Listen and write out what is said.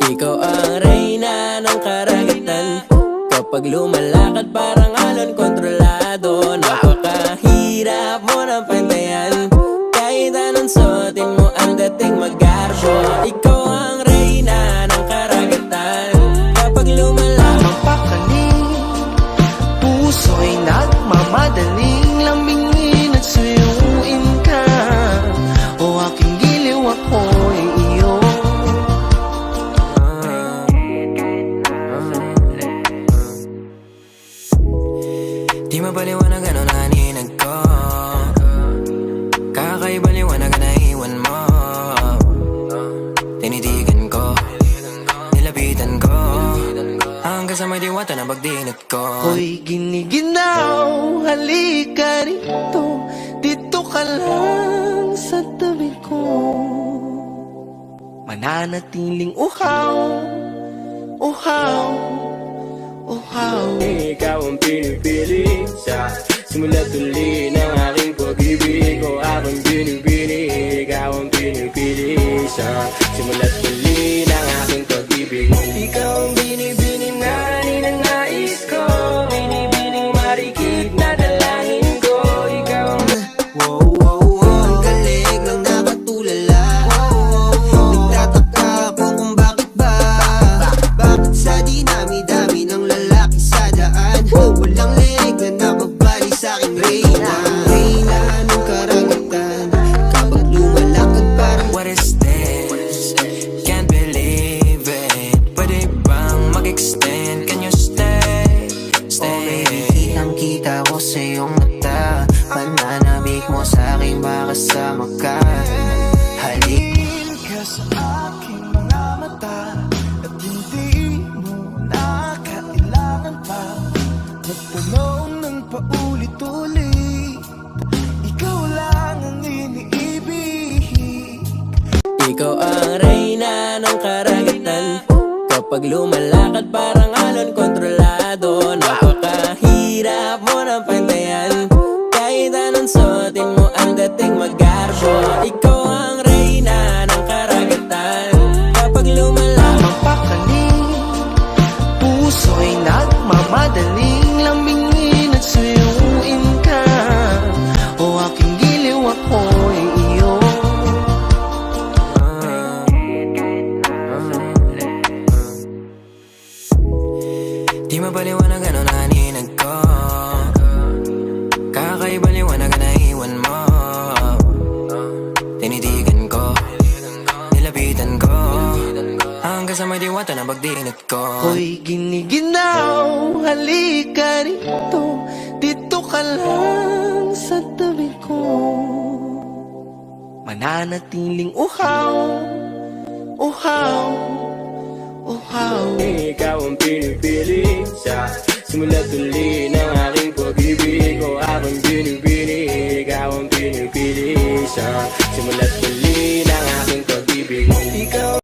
Ikaw ang reyna ng karagatan. Kapag lumalakad parang alon kontrolado. Napakahirap mo ng pantayan. Kahit anong suotin mo ang dating magarbo. Ikaw ang reyna ng karagatan. Kapag lumalakad mapakaling, puso'y nagmamadaling lambingin at suyuin ka. O aking giliw, ako'y iyo. Di mapaliwanag ano na haninag ko. Kakaiba liwanag na iwan mo. Tinitigan ko, nilapitan ko, hanggang sa may diwata na pagdinat ko. Hoy giniginaw, halika rito. Dito ka lang sa tabi ko. Mananatiling uhaw, uhaw, uhaw. Ikaw ang pinipili sa simula't huli ng aking pag-ibig. O akong binibini, ikaw ang pinipili sa simula't huli ng aking pag-ibig. Ikaw ang binibini na ninanais ko, binibining marikit na dalangin ko. Ikaw ang Ang galing lang nakatulala. Nagtataka ako kung bakit ba. Bakit sa dinami-dami ng lalaki sa daan walang leeg na nakabali sa'king reyna. Reyna ng karagatan. Kapag lumalakad parang what is this? Can't believe it. Pwede bang mag-extend? Can you stay? Stay. Kitang-kita ko sa iyong mata. Pananabik mo sa'king makasama ka. Halik Ka sa aking mga mata at hindi mo na kailangan pa magtanong ng paulit-ulit. Ikaw lang ang iniibig. Ikaw ang reyna ng karagatan. Kapag lumalakad parang alon kontrolado. Napakahirap mo ng pantayan. Kahit anong suotin mo ang dating magarbo. Ikaw ang reyna ng karagatan. Kapag lumalakad Mapakaling, puso'y nagmamadaling lambingin at suyuin ka. O aking giliw, ako'y iyo. Di mapaliwanag ano na haninag ko. Kakaiba liwanag na iwan mo. Tinitigan ko, nilapitan ko, hanggang sa may diwata na pagdinat ko. Hoy giniginaw, halika rito. Dito ka lang sa tabi ko. Mananatiling uhaw, uhaw, uhaw. ikaw ang pinipili sa simula't huli ng aking pag-ibig. O akong binibini, ikaw ang pinipili sa simula't huli